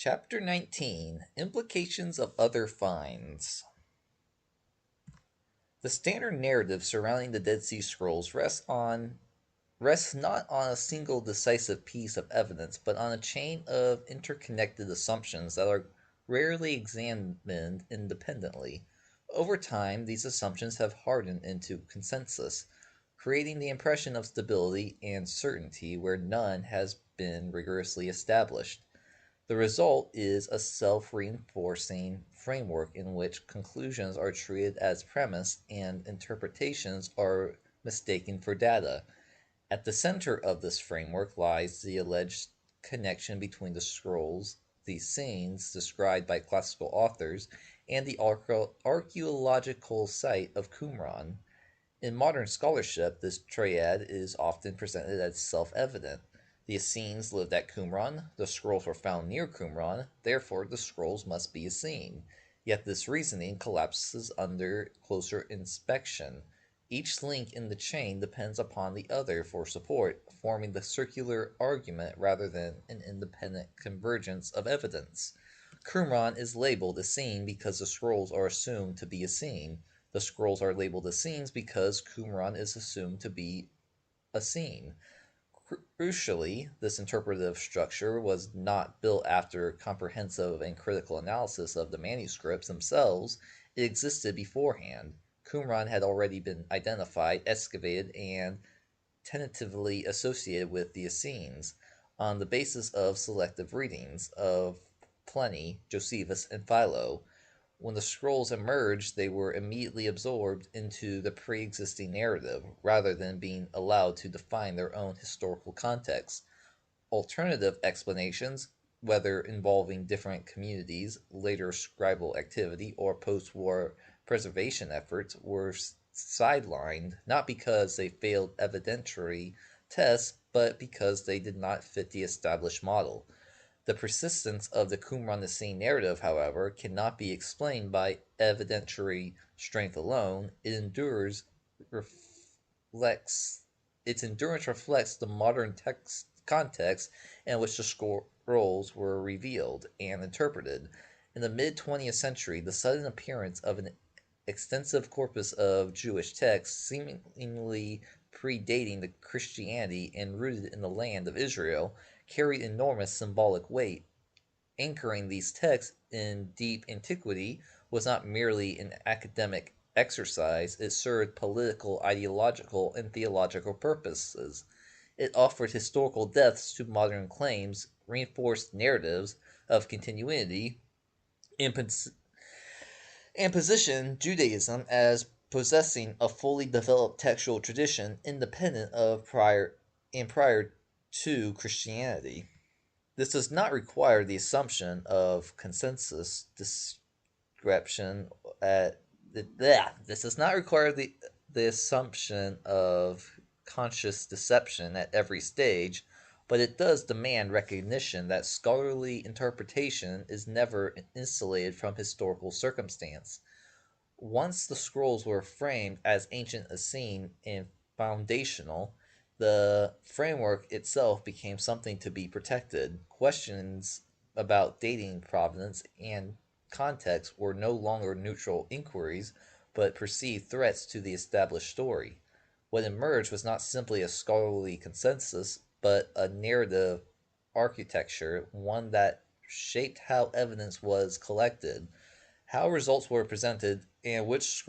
Chapter 19 Implications of Other Finds. The standard narrative surrounding the Dead Sea Scrolls rests not on a single decisive piece of evidence, but on a chain of interconnected assumptions that are rarely examined independently. Over time, these assumptions have hardened into consensus, creating the impression of stability and certainty where none has been rigorously established. The result is a self-reinforcing framework in which conclusions are treated as premise and interpretations are mistaken for data. At the center of this framework lies the alleged connection between the scrolls, the scenes described by classical authors, and the archaeological site of Qumran. In modern scholarship, this triad is often presented as self-evident. The Essenes lived at Qumran, the scrolls were found near Qumran, therefore the scrolls must be Essene. Yet this reasoning collapses under closer inspection. Each link in the chain depends upon the other for support, forming the circular argument rather than an independent convergence of evidence. Qumran is labeled Essene because the scrolls are assumed to be Essene. The scrolls are labeled Essenes because Qumran is assumed to be Essene. Crucially, this interpretive structure was not built after comprehensive and critical analysis of the manuscripts themselves, it existed beforehand. Qumran had already been identified, excavated, and tentatively associated with the Essenes on the basis of selective readings of Pliny, Josephus, and Philo. When the scrolls emerged, they were immediately absorbed into the pre-existing narrative, rather than being allowed to define their own historical context. Alternative explanations, whether involving different communities, later scribal activity, or post-war preservation efforts, were sidelined not because they failed evidentiary tests, but because they did not fit the established model. The persistence of the Qumran-Essene narrative, however, cannot be explained by evidentiary strength alone. Reflects its endurance reflects the modern text context in which the scrolls were revealed and interpreted. In the mid-20th century, the sudden appearance of an extensive corpus of Jewish texts, seemingly predating the Christianity and rooted in the land of Israel, carried enormous symbolic weight. Anchoring these texts in deep antiquity was not merely an academic exercise, it served political, ideological, and theological purposes. It offered historical depths to modern claims, reinforced narratives of continuity, and, positioned Judaism as possessing a fully developed textual tradition independent of prior to Christianity. This does not require the assumption of consensus description at this does not require the assumption of conscious deception at every stage, but it does demand recognition that scholarly interpretation is never insulated from historical circumstance. Once the scrolls were framed as ancient Essene and foundational, the framework itself became something to be protected. Questions about dating, provenance, and context were no longer neutral inquiries, but perceived threats to the established story. What emerged was not simply a scholarly consensus, but a narrative architecture, one that shaped how evidence was collected, how results were presented, and which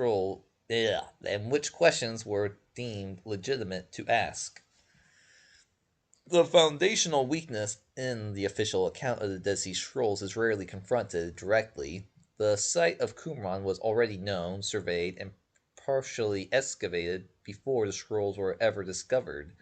questions were deemed legitimate to ask. The foundational weakness in the official account of the Dead Sea Scrolls is rarely confronted directly. The site of Qumran was already known, surveyed, and partially excavated before the scrolls were ever discovered.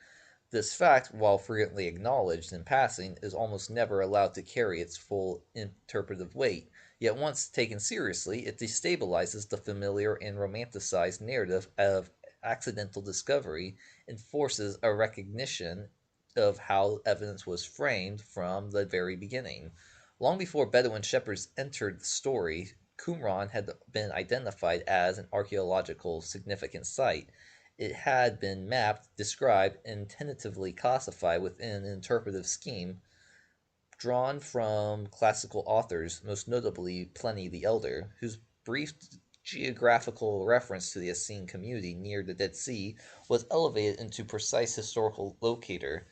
This fact, while frequently acknowledged in passing, is almost never allowed to carry its full interpretive weight. Yet once taken seriously, it destabilizes the familiar and romanticized narrative of accidental discovery and forces a recognition of how evidence was framed from the very beginning. Long before Bedouin shepherds entered the story, Qumran had been identified as an archaeological significant site. It had been mapped, described, and tentatively classified within an interpretive scheme drawn from classical authors, most notably Pliny the Elder, whose brief geographical reference to the Essene community near the Dead Sea was elevated into precise historical locator.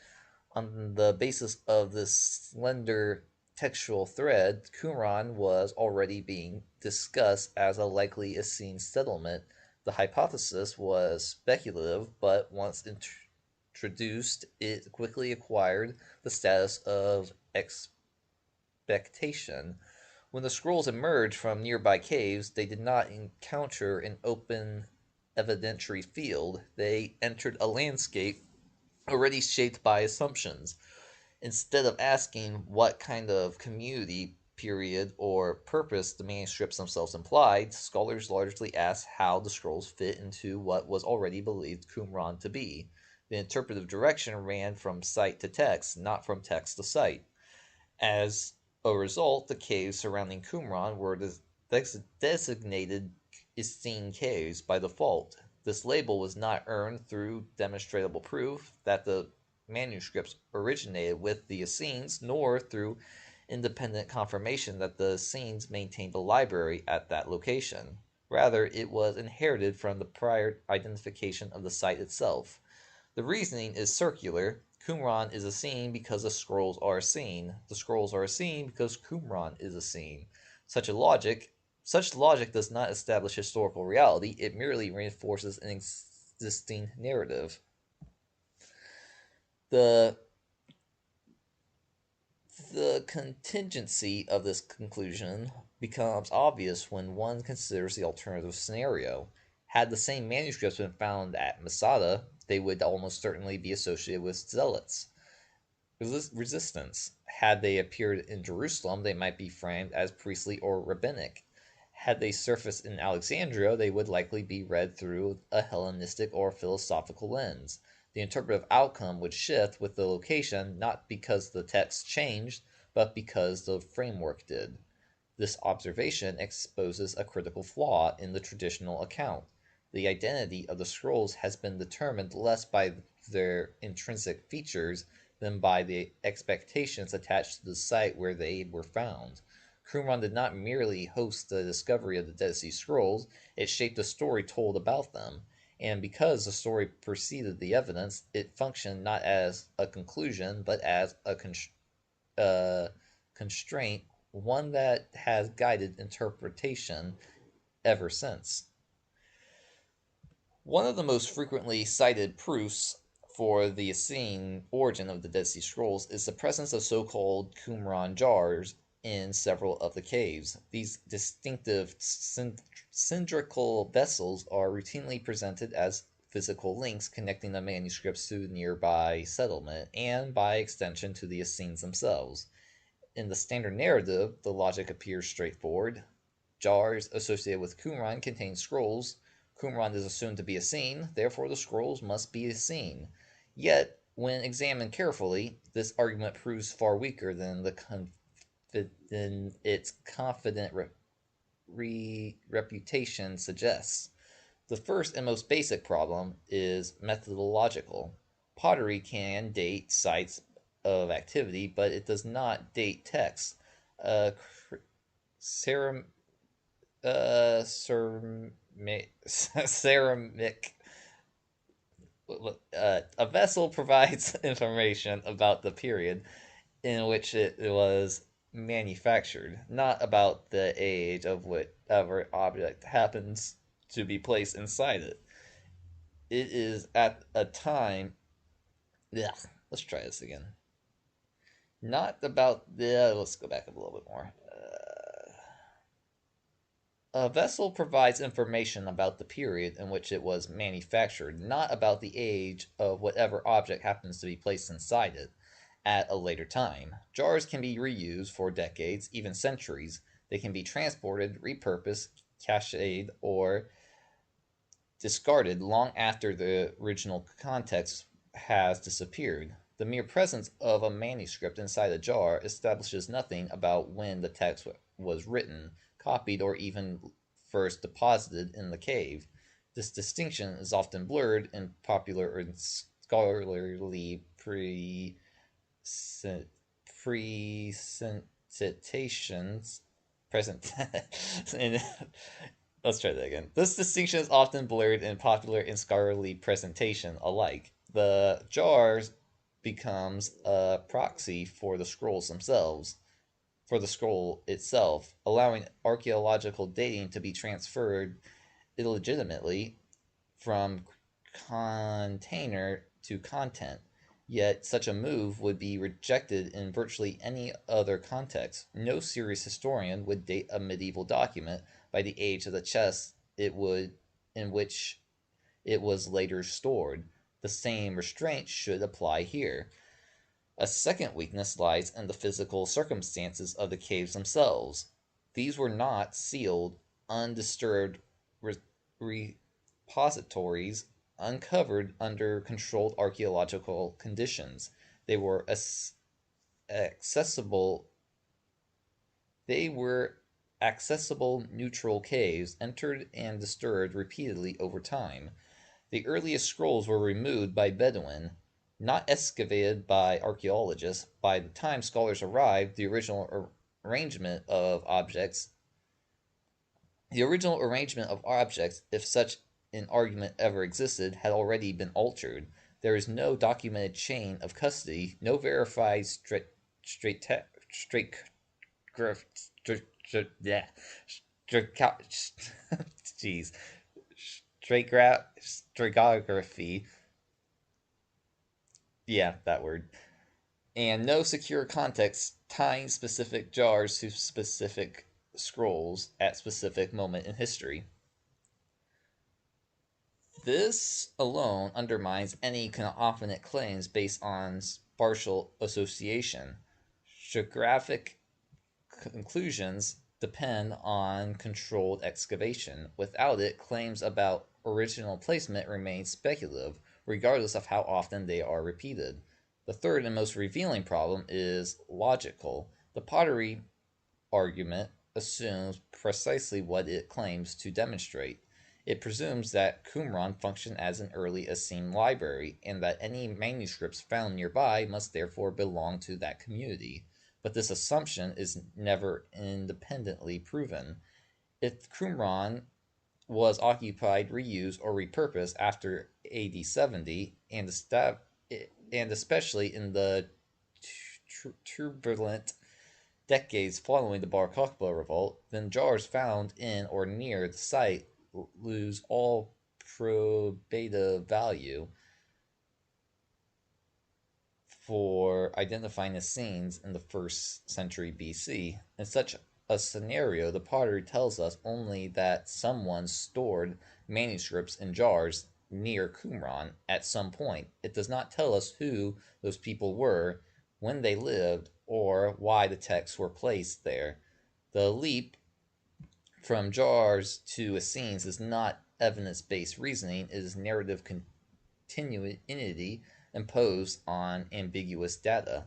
On the basis of this slender textual thread, Qumran was already being discussed as a likely Essene settlement. The hypothesis was speculative, but once introduced, it quickly acquired the status of expectation. When the scrolls emerged from nearby caves, they did not encounter an open evidentiary field. They entered a landscape already shaped by assumptions. Instead of asking what kind of community, period, or purpose the manuscripts themselves implied, scholars largely asked how the scrolls fit into what was already believed Qumran to be. The interpretive direction ran from site to text, not from text to site. As a result, the caves surrounding Qumran were designated Essene Caves by default. This label was not earned through demonstrable proof that the manuscripts originated with the Essenes, nor through independent confirmation that the Essenes maintained a library at that location. Rather, it was inherited from the prior identification of the site itself. The reasoning is circular. Qumran is Essene because the scrolls are Essene. The scrolls are Essene because Qumran is Essene. Such logic does not establish historical reality, it merely reinforces an existing narrative. The contingency of this conclusion becomes obvious when one considers the alternative scenario. Had the same manuscripts been found at Masada, they would almost certainly be associated with zealots. Resistance. Had they appeared in Jerusalem, they might be framed as priestly or rabbinic. Had they surfaced in Alexandria, they would likely be read through a Hellenistic or philosophical lens. The interpretive outcome would shift with the location, not because the text changed, but because the framework did. This observation exposes a critical flaw in the traditional account. The identity of the scrolls has been determined less by their intrinsic features than by the expectations attached to the site where they were found. Qumran did not merely host the discovery of the Dead Sea Scrolls, it shaped the story told about them. And because the story preceded the evidence, it functioned not as a conclusion, but as a constraint, one that has guided interpretation ever since. One of the most frequently cited proofs for the Essene origin of the Dead Sea Scrolls is the presence of so-called Qumran jars in several of the caves. These distinctive cylindrical vessels are routinely presented as physical links connecting the manuscripts to the nearby settlement, and by extension to the Essenes themselves. In the standard narrative, the logic appears straightforward. Jars associated with Qumran contain scrolls. Qumran is assumed to be Essene, therefore the scrolls must be Essene. Yet, when examined carefully, this argument proves far weaker than its confident reputation suggests. The first and most basic problem is methodological. Pottery can date sites of activity, but it does not date texts. Ceramic a vessel provides information about the period in which it was manufactured, not about the age of whatever object happens to be placed inside it. It is at a time. Yeah, let's try this again. Not about the. Let's go back a little bit more. A vessel provides information about the period in which it was manufactured, not about the age of whatever object happens to be placed inside it at a later time. Jars can be reused for decades, even centuries. They can be transported, repurposed, cached, or discarded long after the original context has disappeared. The mere presence of a manuscript inside a jar establishes nothing about when the text was written, copied, or even first deposited in the cave. This distinction is often blurred in popular and scholarly presentations present and let's try that again. This distinction is often blurred in popular and scholarly presentation alike. The jars becomes a proxy for the scrolls themselves, for the scroll itself, allowing archaeological dating to be transferred illegitimately from container to content. Yet such a move would be rejected in virtually any other context. No serious historian would date a medieval document by the age of the chest it would in which it was later stored. The same restraint should apply here. A second weakness lies in the physical circumstances of the caves themselves. These were not sealed, undisturbed repositories uncovered under controlled archaeological conditions. They were accessible they were accessible neutral caves entered and disturbed repeatedly over time. The earliest scrolls were removed by Bedouin, not excavated by archaeologists. By the time scholars arrived, arrangement of objects, the original arrangement of objects, if such an argument ever existed, had already been altered. There is no documented chain of custody, no verified straight straight yeah, jeez, stratigraphy, yeah, that word, and no secure context tying specific jars to specific scrolls at specific moment in history. This alone undermines any confident claims based on spatial association. Stratigraphic conclusions depend on controlled excavation. Without it, claims about original placement remain speculative, regardless of how often they are repeated. The third and most revealing problem is logical. The pottery argument assumes precisely what it claims to demonstrate. It presumes that Qumran functioned as an early Essene library, and that any manuscripts found nearby must therefore belong to that community. But this assumption is never independently proven. If Qumran was occupied, reused, or repurposed after AD 70, and especially in the turbulent decades following the Bar Kokhba revolt, then jars found in or near the site lose all probative value for identifying Essenes in the 1st century BC. In such a scenario, the pottery tells us only that someone stored manuscripts in jars near Qumran at some point. It does not tell us who those people were, when they lived, or why the texts were placed there. The leap from jars to Essenes is not evidence-based reasoning, it is narrative continuity imposed on ambiguous data.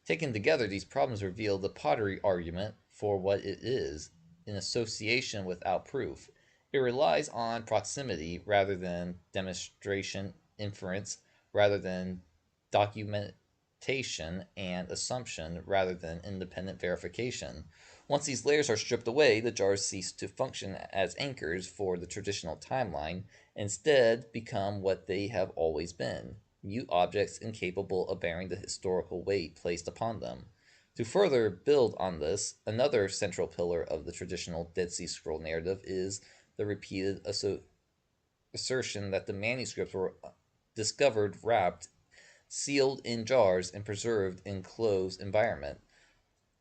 Taken together, these problems reveal the pottery argument for what it is, an association without proof. It relies on proximity rather than demonstration, inference rather than documentation, and assumption rather than independent verification. Once these layers are stripped away, the jars cease to function as anchors for the traditional timeline, instead become what they have always been: mute objects incapable of bearing the historical weight placed upon them. To further build on this, another central pillar of the traditional Dead Sea Scroll narrative is the repeated assertion that the manuscripts were discovered wrapped, sealed in jars, and preserved in closed environment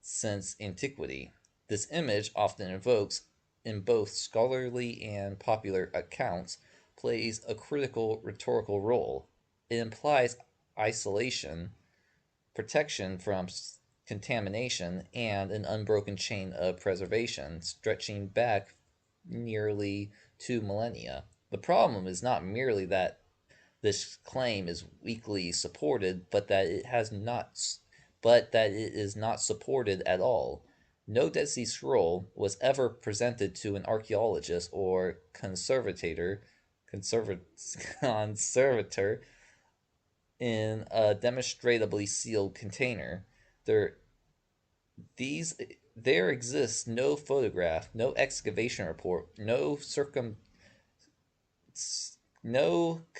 since antiquity. This image, often invoked in both scholarly and popular accounts, plays a critical rhetorical role. It implies isolation, protection from contamination, and an unbroken chain of preservation stretching back nearly 2 millennia. The problem is not merely that this claim is weakly supported, but that it is not supported at all. No Dead Sea Scroll was ever presented to an archaeologist or conservator in a demonstrably sealed container. Their These there exists no photograph, no excavation report, no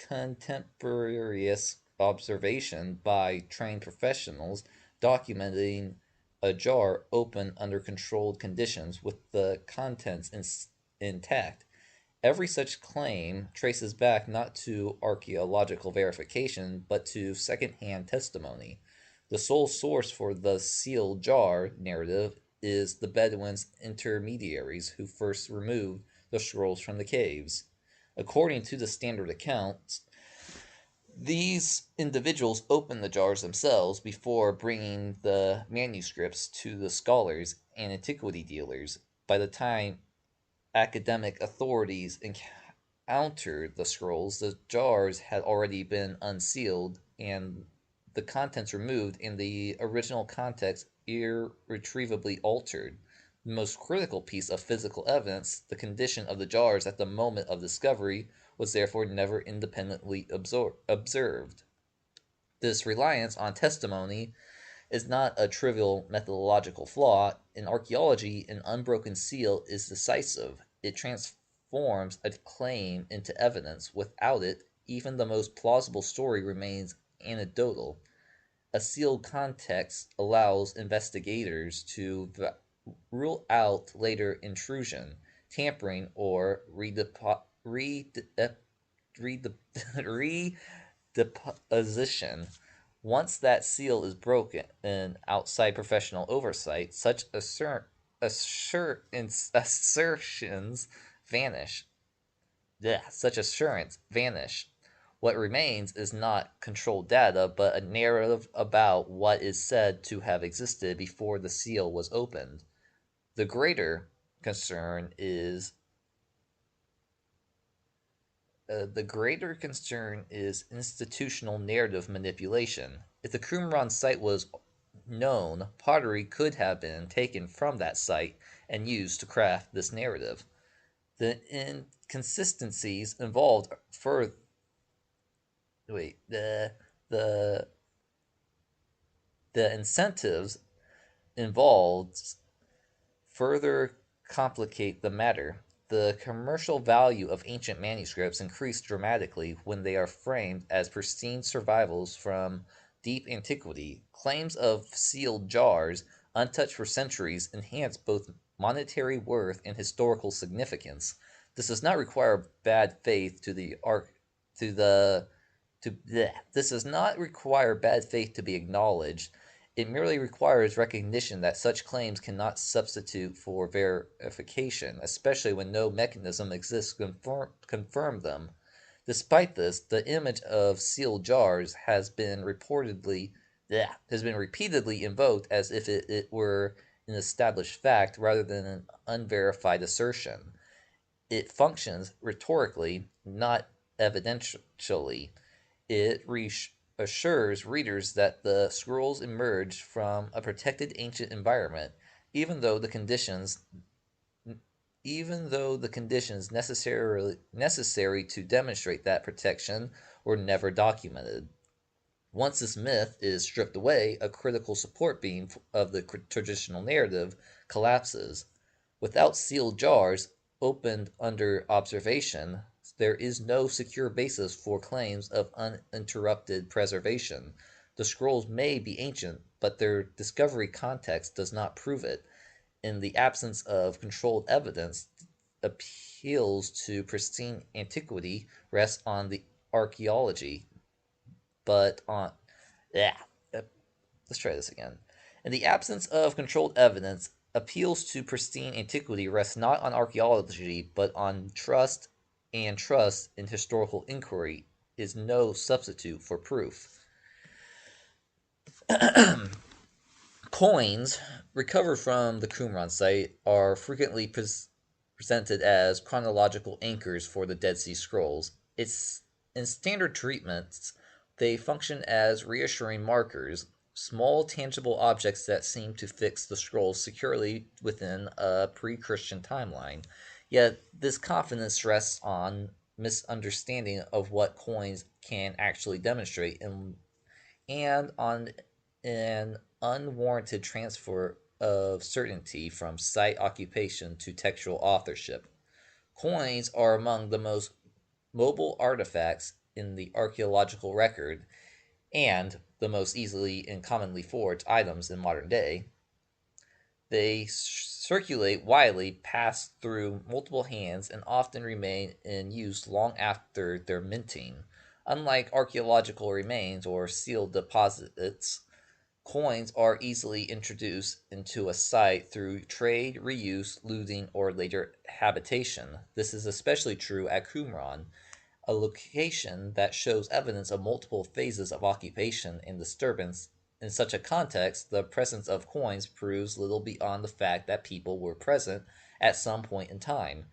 contemporaneous observation by trained professionals documenting a jar open under controlled conditions with the contents intact. Every such claim traces back not to archaeological verification, but to second-hand testimony. The sole source for the sealed jar narrative is the Bedouins' intermediaries who first removed the scrolls from the caves. According to the standard accounts, these individuals opened the jars themselves before bringing the manuscripts to the scholars and antiquity dealers. By the time academic authorities encountered the scrolls, the jars had already been unsealed and the contents removed, and the original context irretrievably altered. The most critical piece of physical evidence, the condition of the jars at the moment of discovery, was therefore never independently observed. This reliance on testimony is not a trivial methodological flaw. In archaeology, an unbroken seal is decisive. It transforms a claim into evidence. Without it, even the most plausible story remains anecdotal. A sealed context allows investigators to rule out later intrusion, tampering, or redeposition. Once that seal is broken and outside professional oversight, such assertions vanish. Yeah, such assurance vanish. What remains is not controlled data, but a narrative about what is said to have existed before the seal was opened. The greater concern is institutional narrative manipulation. If the Qumran site was known, pottery could have been taken from that site and used to craft this narrative. The inconsistencies involved further wait the the incentives involved further complicate the matter. The commercial value of ancient manuscripts increased dramatically when they are framed as pristine survivals from deep antiquity. Claims of sealed jars, untouched for centuries, enhance both monetary worth and historical significance. This does not require bad faith to the arc to the to bleh. This does not require bad faith to be acknowledged. It merely requires recognition that such claims cannot substitute for verification, especially when no mechanism exists to confirm them. Despite this, the image of sealed jars has been repeatedly invoked as if it were an established fact rather than an unverified assertion. It functions rhetorically, not evidentially. It assures readers that the scrolls emerged from a protected ancient environment, even though the conditions necessary to demonstrate that protection were never documented. Once this myth is stripped away, a critical support beam of the traditional narrative collapses. Without sealed jars opened under observation, there is no secure basis for claims of uninterrupted preservation. The scrolls may be ancient, but their discovery context does not prove it. In the absence of controlled evidence, appeals to pristine antiquity rest on the archaeology, but on yeah. Let's try this again. In the absence of controlled evidence, appeals to pristine antiquity rest not on archaeology, but on trust, and trust in historical inquiry is no substitute for proof. Coins recovered from the Qumran site are frequently presented as chronological anchors for the Dead Sea Scrolls. In standard treatments, they function as reassuring markers, small tangible objects that seem to fix the scrolls securely within a pre-Christian timeline. Yet this confidence rests on misunderstanding of what coins can actually demonstrate and on an unwarranted transfer of certainty from site occupation to textual authorship. Coins are among the most mobile artifacts in the archaeological record and the most easily and commonly forged items in modern day. They circulate widely, pass through multiple hands, and often remain in use long after their minting. Unlike archaeological remains or sealed deposits, coins are easily introduced into a site through trade, reuse, looting, or later habitation. This is especially true at Qumran, a location that shows evidence of multiple phases of occupation and disturbance. In such a context, the presence of coins proves little beyond the fact that people were present at some point in time.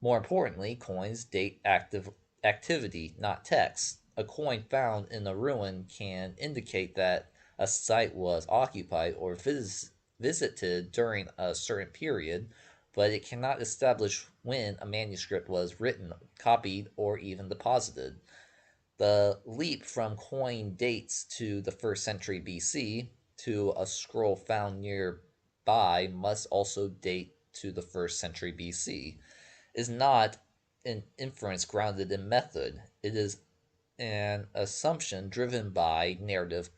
More importantly, coins date activity, not text. A coin found in a ruin can indicate that a site was occupied or visited during a certain period, but it cannot establish when a manuscript was written, copied, or even deposited. The leap from coin dates to the 1st century BC to a scroll found nearby must also date to the 1st century BC is not an inference grounded in method. It is an assumption driven by narrative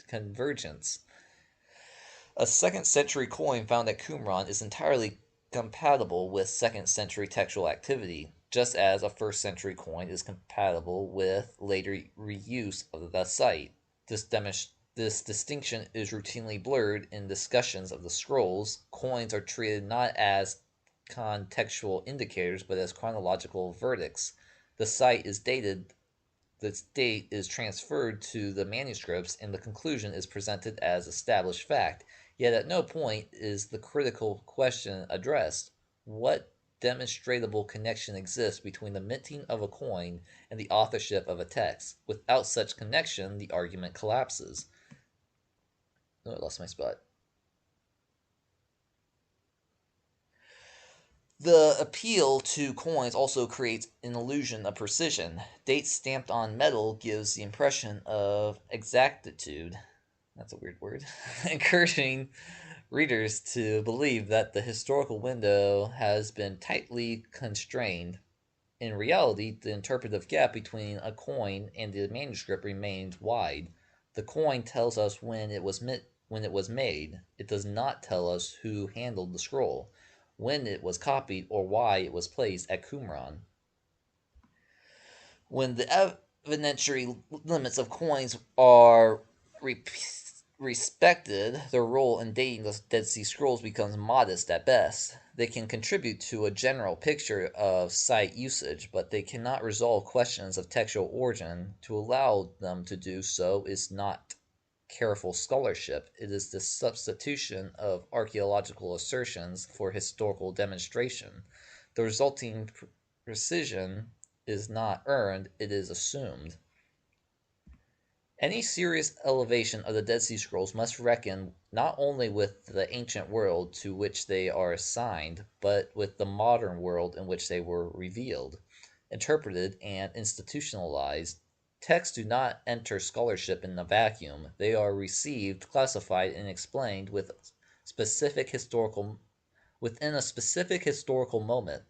convergence. A 2nd century coin found at Qumran is entirely compatible with 2nd century textual activity, just as a 1st century coin is compatible with later reuse of the site. This distinction is routinely blurred in discussions of the scrolls. Coins are treated not as contextual indicators but as chronological verdicts. The site is dated, the date is transferred to the manuscripts, and the conclusion is presented as established fact. Yet at no point is the critical question addressed: what demonstrable connection exists between the minting of a coin and the authorship of a text? Without such connection, the argument collapses. Oh, I lost my spot. The appeal to coins also creates an illusion of precision. Dates stamped on metal gives the impression of exactitude. That's a weird word. Encouraging readers to believe that the historical window has been tightly constrained. In reality, the interpretive gap between a coin and the manuscript remains wide. The coin tells us when it was made. It does not tell us who handled the scroll, when it was copied, or why it was placed at Qumran. When the evidentiary limits of coins are respected, their role in dating the Dead Sea Scrolls becomes modest at best. They can contribute to a general picture of site usage, but they cannot resolve questions of textual origin. To allow them to do so is not careful scholarship. It is the substitution of archaeological assertions for historical demonstration. The resulting precision is not earned, it is assumed. Any serious elevation of the Dead Sea Scrolls must reckon not only with the ancient world to which they are assigned, but with the modern world in which they were revealed, interpreted, and institutionalized. Texts do not enter scholarship in a vacuum. They are received, classified, and explained within a specific historical moment,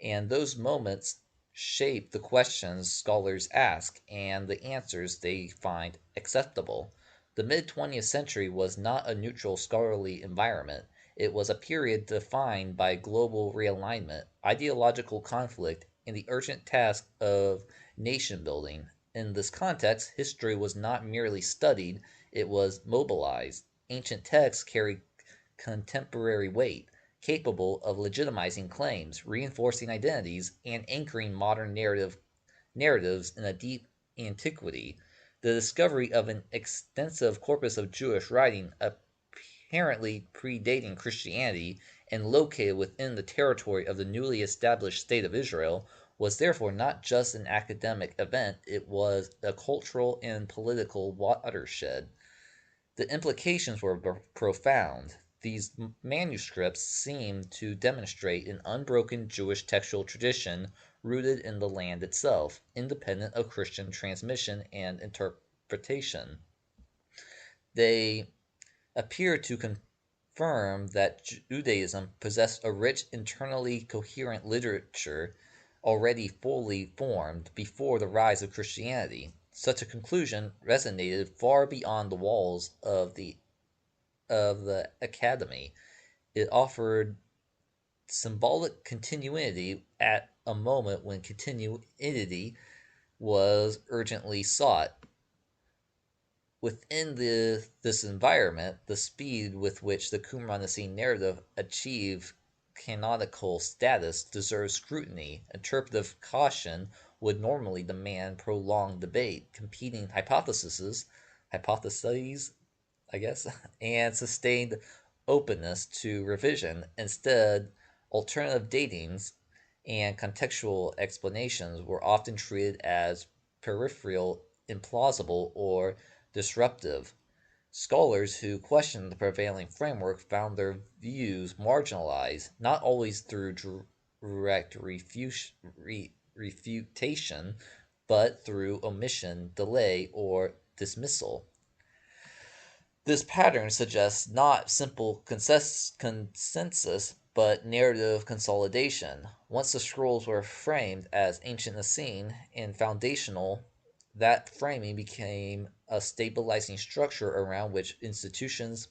and those moments shape the questions scholars ask and the answers they find acceptable. The mid 20th century was not a neutral scholarly environment. It was a period defined by global realignment, ideological conflict, and the urgent task of nation building. In this context, history was not merely studied, it was mobilized. Ancient texts carried contemporary weight, capable of legitimizing claims, reinforcing identities, and anchoring modern narratives in a deep antiquity. The discovery of an extensive corpus of Jewish writing, apparently predating Christianity and located within the territory of the newly established State of Israel, was therefore not just an academic event, it was a cultural and political watershed. The implications were profound. These manuscripts seem to demonstrate an unbroken Jewish textual tradition rooted in the land itself, independent of Christian transmission and interpretation. They appear to confirm that Judaism possessed a rich, internally coherent literature already fully formed before the rise of Christianity. Such a conclusion resonated far beyond the walls of the academy. It offered symbolic continuity at a moment when continuity was urgently sought. Within this environment, the speed with which the Qumran narrative achieved canonical status deserves scrutiny. Interpretive caution would normally demand prolonged debate, competing hypotheses, I guess, and sustained openness to revision. Instead, alternative datings and contextual explanations were often treated as peripheral, implausible, or disruptive. Scholars who questioned the prevailing framework found their views marginalized, not always through direct refutation, but through omission, delay, or dismissal. This pattern suggests not simple consensus, but narrative consolidation. Once the scrolls were framed as ancient Essene and foundational, that framing became a stabilizing structure around which institutions,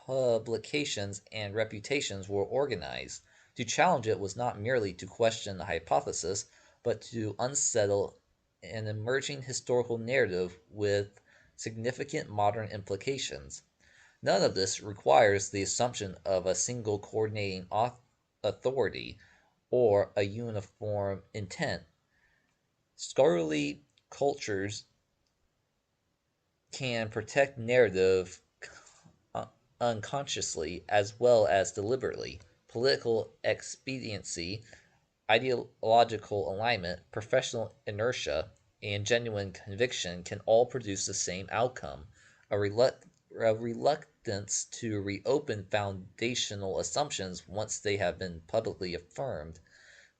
publications, and reputations were organized. To challenge it was not merely to question the hypothesis, but to unsettle an emerging historical narrative with significant modern implications. None of this requires the assumption of a single coordinating authority or a uniform intent. Scholarly cultures can protect narrative unconsciously as well as deliberately. Political expediency, ideological alignment, professional inertia, and genuine conviction can all produce the same outcome: a reluctance to reopen foundational assumptions once they have been publicly affirmed.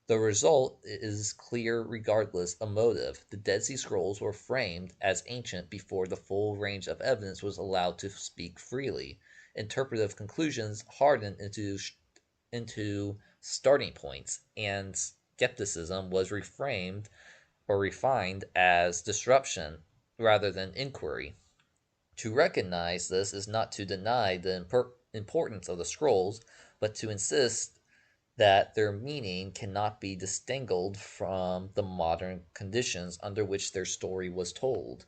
The result is clear regardless of motive. The Dead Sea Scrolls were framed as ancient before the full range of evidence was allowed to speak freely. Interpretive conclusions hardened into starting points, and skepticism was reframed or refined as disruption rather than inquiry. To recognize this is not to deny the importance of the scrolls, but to insist that their meaning cannot be disentangled from the modern conditions under which their story was told.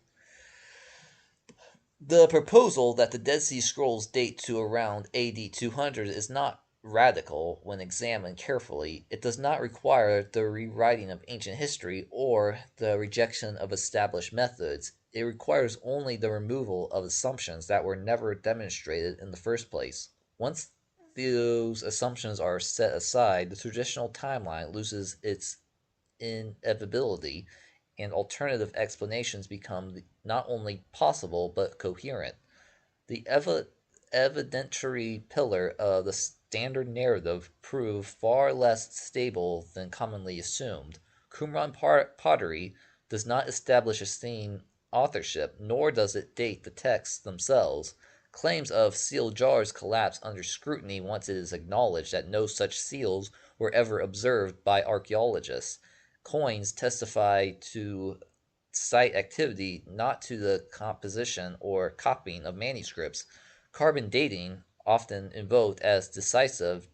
The proposal that the Dead Sea Scrolls date to around AD 200 is not radical when examined carefully. It does not require the rewriting of ancient history or the rejection of established methods. It requires only the removal of assumptions that were never demonstrated in the first place. Once those assumptions are set aside, the traditional timeline loses its inevitability, and alternative explanations become not only possible but coherent. The evidentiary pillar of the standard narrative proved far less stable than commonly assumed. Qumran pottery does not establish Essene authorship, nor does it date the texts themselves. Claims of sealed jars collapse under scrutiny once it is acknowledged that no such seals were ever observed by archaeologists. Coins testify to site activity, not to the composition or copying of manuscripts. Carbon dating, often invoked as decisive,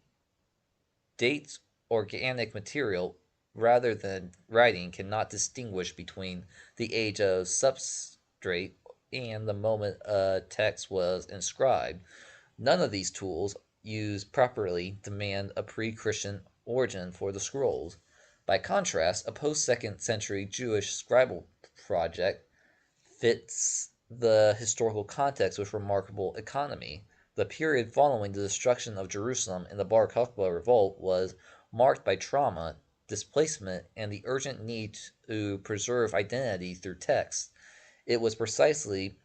dates organic material rather than writing, cannot distinguish between the age of substrate and the moment a text was inscribed. None of these tools, used properly, demand a pre-Christian origin for the scrolls. By contrast, a post-2nd century Jewish scribal project fits the historical context with remarkable economy. The period following the destruction of Jerusalem in the Bar Kokhba revolt was marked by trauma, displacement, and the urgent need to preserve identity through text. It was precisely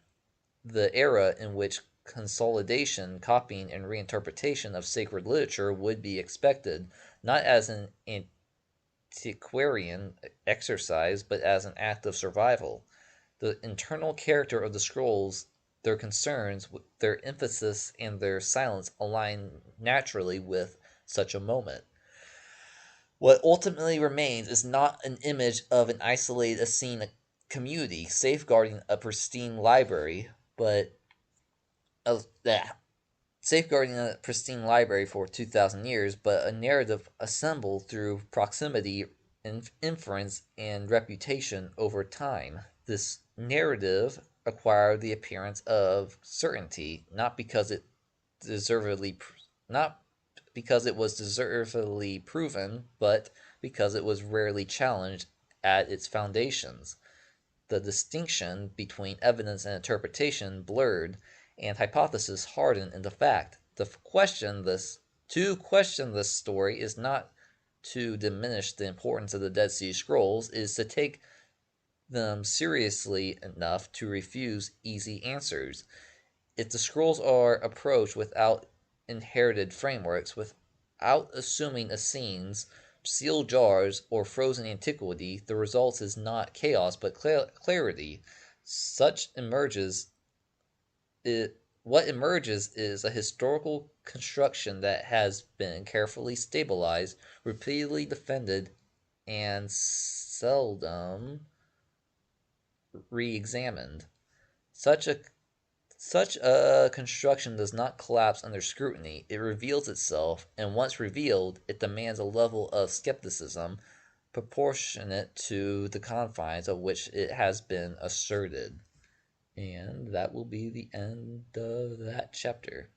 the era in which consolidation, copying, and reinterpretation of sacred literature would be expected, not as an antiquarian exercise, but as an act of survival. The internal character of the scrolls their concerns, their emphasis, and their silence align naturally with such a moment. What ultimately remains is not an image of an isolated Essene community safeguarding a pristine library, but a, safeguarding a pristine library for 2,000 years, but a narrative assembled through proximity, inference, and reputation over time. This narrative acquired the appearance of certainty, deservedly, not because it was deservedly proven, but because it was rarely challenged at its foundations. The distinction between evidence and interpretation blurred, and hypothesis hardened into fact. To question this story is not to diminish the importance of the Dead Sea Scrolls, is to take them seriously enough to refuse easy answers. If the scrolls are approached without inherited frameworks, without assuming Essenes, sealed jars, or frozen antiquity, the result is not chaos but clarity. Such emerges it What emerges is a historical construction that has been carefully stabilized, repeatedly defended, and seldom re-examined. Such a Such a construction does not collapse under scrutiny. It reveals itself, and once revealed, it demands a level of skepticism proportionate to the confines of which it has been asserted. And that will be the end of that chapter.